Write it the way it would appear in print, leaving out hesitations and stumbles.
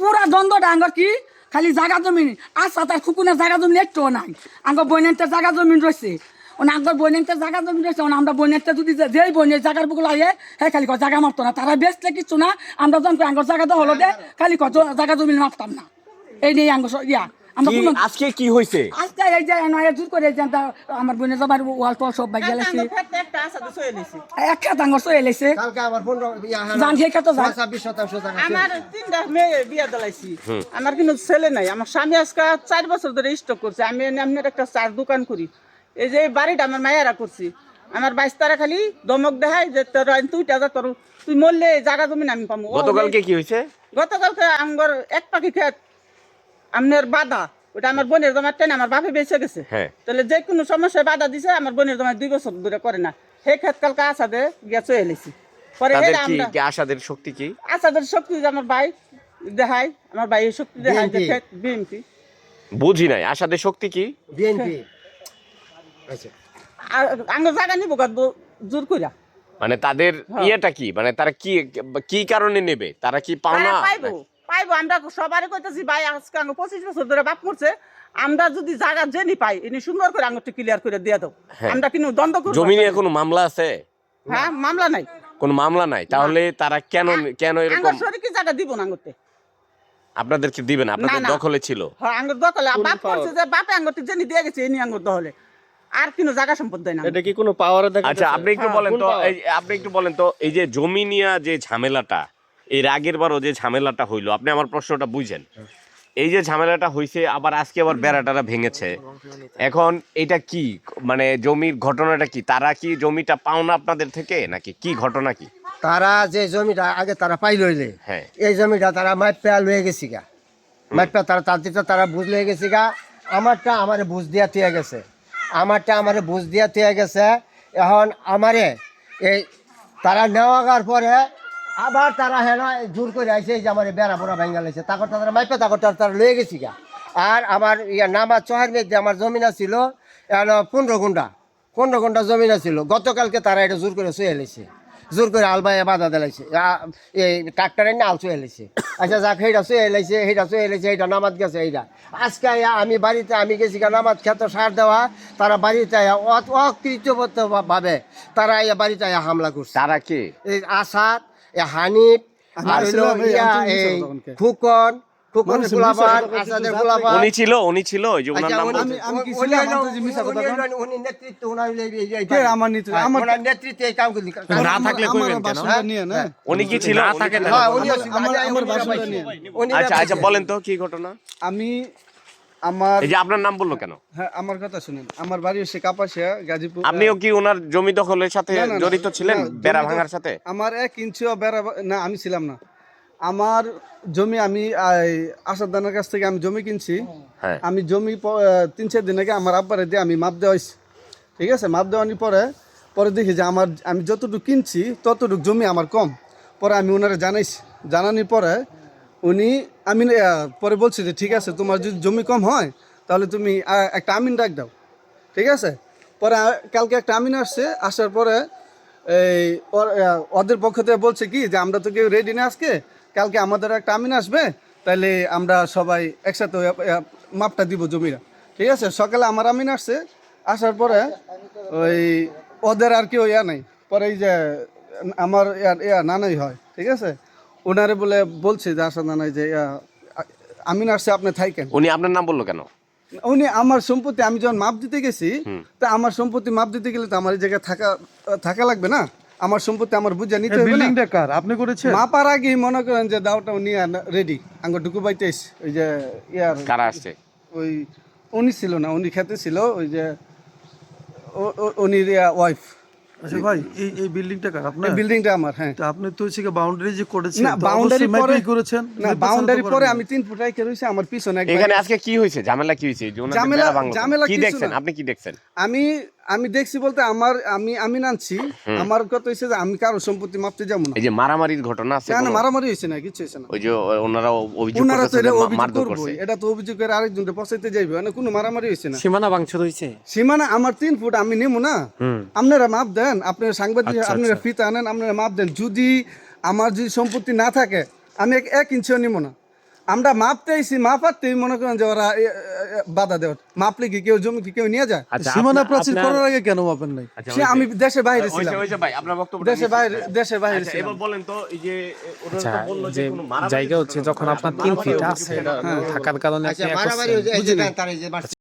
পুরা দ্বন্দ্ব ডাঙ্গর কি খালি জায়গা জমিন আচ্ছা তার খুকুনের জায়গা জমিন একটুও নাই আঙ্গর বইনেতে জায়গা জমিন রয়েছে আঙ্গর বইনেতে জায়গা জমিন রয়েছে আমরা বইনেতে যদি যেই বইনের জায়গার বুকুল আইয়ে হ্যাঁ খালি জায়গা মারতো না তারা বেচলে কিছু না আমরা যখন আঙ্গর জায়গা তো হলো দে খালি জায়গা জমিন মারতাম না এই নিয়ে আঙ্গর ইয়া আজকে কি হয়েছে আজকে এই যে নয় জোর করে আমার বোনের জমার ওয়াল তো সব বাইক গেলেছে এক খেত আঙ্গর সয়ে লেছে জান সেই খেত আমার 3টা মেয়ে বিয়া দিলাইছি আমার কিন্তু ছেলে নাই আমার স্বামী আজকে 4 বছর ধরে স্টক করছে আমি এমনের একটা চার দোকান করি এই যে বাড়িটা আমার মায়েরা করছি আমার 22 তারা খালি দমক দেখায় যে তোর তুই মরলে জায়গা জমিন আমি পাবো গতকালকে কি হয়েছে গতকালকে আঙ্গর এক পাখি খেত আমনের বাধা ওটা আমার বোনের জমার টেনে আমার বাপে বেঁচে গেছে তাহলে যে কোনো সমস্যায় বাধা দিছে আমার বোনের জমায় 2 বছর ধরে করে না সেই ক্ষেত কালকে আসাদে গিয়ে চলে এলেছি পরে আশাদের শক্তি কি আসাদের শক্তি আমার ভাই দেখায় আমার ভাই শক্তি দেখায় যে ক্ষেত বিএনপি বুঝি নাই আশাদের শক্তি কি বিএনপি আচ্ছা আঙ্গ জায়গা নিব জোর কইরা মানে তাদের ইয়েটা কি মানে তারা কি কি কারণে নেবে তারা কি পাওনা পাইবো আমরা সবারই কইতেছি ভাই আজকে আঙ্গ 25 বছর ধরে বাপ করছে আমরা যদি জায়গা জেনি পাই ইনি সুন্দর করে আঙ্গটা ক্লিয়ার করে দিয়ে দাও আমরা কিন্তু দ্বন্দ্ব করব জমি নিয়ে কোনো মামলা আছে হ্যাঁ মামলা নাই কোনো মামলা নাই তাহলে তারা কেন এরকম আঙ্গ সরকি জায়গা দিব না আঙ্গতে আপনাদেরকে দিবেন আপনাদের দখলে ছিল হ্যাঁ আঙ্গ দখলে বাপ করছে যে বাপে আঙ্গটি জেনি দিয়ে গেছে ইনি আঙ্গ দখলে আর কোনো জায়গা সম্পদ দেয় না এটা কি কোনো পাওয়ারে দেখা আচ্ছা আপনি একটু বলেন তো এই যে জমি নিয়ে যে ঝামেলাটা এর আগের বারও যে ঝামেলাটা হইলো আপনি আমার প্রশ্নটা বুঝেন এই যে ঝামেলাটা হইছে আবার আজকে আবার বেড়াটারা ভেঙেছে এখন এটা কি মানে জমির ঘটনাটা কি তারা কি জমিটা পাওনা আপনাদের থেকে নাকি কি ঘটনা কি তারা যে জমিটা আগে তারা পাই লইলে এই জমিটা তারা মাইপা লয়ে গেছি গা মাইপা তারা তার তারা বুঝ লয়ে গেছি গা আমারটা আমারে বুঝ দিয়া দিয়ে গেছে আমারটা আমারে বুঝ দিয়া দিয়ে গেছে এখন আমারে এই তারা নেওয়ার পরে আবার তারা হ্যাঁ জোর করে আইসে যে আমার বেড়া বোড়া ভেঙে লাইছে তারপরটা তারা মাইপা তারপরটা তারা লয়ে গেছি গা আর আমার নামাজ চহের মধ্যে আমার জমিনা ছিল 15 ঘন্টা জমিনা ছিল গতকালকে তারা এটা জোর করে শুয়ে এলেছে জোর করে আলবাই বাধা দিলাইছে এই ট্রাক্টরে না আল শুয়ে এলেছে আচ্ছা যাক সেইটা শুয়ে এলাইছে এইটা নামাজ গেছে এইটা আজকে আমি বাড়িতে আমি গেছি নামাজ খেত সার দেওয়া তারা বাড়িতে অকৃতভাবে তারা বাড়িতে হামলা করছে তারা কি এই আসাদ হানিফ আর ফুকন উনি ছিল ওই যে ওনার নাম উনি নেতৃত্ব আমার নেতৃত্বে কাম করি না থাকলে কইবেন কেন উনি কি ছিল না থাকে না আচ্ছা আচ্ছা বলেন তো কি ঘটনা আমি আমার এই যে আপনার নাম বললো কেন হ্যাঁ আমার কথা শুনেন আমার বাড়ি হচ্ছে কাপাসিয়া গাজীপুর আপনিও কি ওনার জমি দখলের সাথে জড়িত ছিলেন বেড়া ভাঙার সাথে আমার 1 ইঞ্চিও বেড়া না আমি ছিলাম না আমার জমি আমি আসাদানের কাছ থেকে আমি জমি কিনছি আমি জমি 3-4 দিন আগে আমার আব্বারে দিয়ে আমি মাপ দেওয়া হয়েছি ঠিক আছে মাপ দেওয়ানোর পরে দেখি যে আমি যতটুকু কিনছি ততটুকু জমি আমার কম পরে আমি ওনারা জানাইছি জানানোর পরে আমি পরে বলছি যে ঠিক আছে তোমার যদি জমি কম হয় তাহলে তুমি একটা আমিন ডাক দাও ঠিক আছে পরে কালকে একটা আমিন আসছে আসার পরে এই ওদের পক্ষ থেকে বলছে কি যে আমরা তো কেউ রেডি না আজকে কালকে আমাদের একটা আমিন আসবে তাহলে আমরা সবাই একসাথে মাপটা দিব জমিরা ঠিক আছে সকালে আমার আমিন আসছে আসার পরে ওই ওদের আর কেউ নাই পরে এই যে আমার নানাই হয় ঠিক আছে ওনারে বলছে যে আসা নানাই যে আমিন আসছে আপনি থাকেন উনি আপনার নাম বললো কেন উনি আমার সম্পত্তি আমি যখন মাপ দিতে গেছি তা আমার সম্পত্তি মাপ দিতে গেলে তো আমার এই জায়গায় থাকা লাগবে না আমার সম্পত্তি আমার বুঝে নিতে হবে বিল্ডিংটা কার আপনি করেছেন মাপার আগে মনে করেন যে দাওটা উনি রেডি আঙ্গ ঢুকু পাইতে ওই যে কারা আসছে ওই উনি ছিল না উনি খেতে ছিল ওই যে উনি ওয়াইফ আচ্ছা ভাই এই বিল্ডিংটা কার আপনার বিল্ডিংটা আমার হ্যাঁ তো আপনি তো হচ্ছে বাউন্ডারি যে করেছেন না বাউন্ডারি পরে করেছেন না বাউন্ডারি পরে আমি 3 ফুট রাইখে রইছি আমার পিছনে এখানে আজকে কি হইছে ঝামেলা কি হইছে ঝামেলা কি দেখছেন আপনি কি দেখছেন আমি দেখছি বলতে আমি নানছি আমার কথা হইছে যে আমি কারো সম্পত্তি মাপতে যাব না এই যে মারামারির ঘটনা আছে না মারামারি হইছে না কিছু হইছে না ওই যে ওনারা অভিযোগ করছে মারধর করছে এটা তো অভিযোগ করে আরেকজনকে পছাইতে যাইবে না কোনো মারামারি হইছে না সীমানা ভাঙচুর হইছে সীমানা আমার 3 ফুট আমি নেমু না আপনারা মাপ দেন আপনারা সাংবাদিক আপনারা ফিতা আনেন আপনারা মাপ দেন যদি আমার যদি সম্পত্তি না থাকে আমি 1 ইঞ্চিও নিব না। আমরা মাপতে আইছি, মাপাতেই মনে করেন যে ওরা বাধা দেওয়ার। মাপলে কি কেউ জমি কি কেউ নিয়ে যায়? আচ্ছা, সীমানা প্রাচীর করার আগে কেন মাপেন নাই? সে আমি দেশে বাইরে ছিলাম, ভাই আপনার বক্তব্য দেশে বাইরে আচ্ছা, ছিলাম। এবার বলেন তো এই যে ওরা আচ্ছা, তো বললো যে যে কোনো মারামারি জায়গা হচ্ছে যখন আপনার 3 ফিট আছে থাকার কারণে আচ্ছা আপনি মারামারি হয়েছে, এই যে তারা এই যে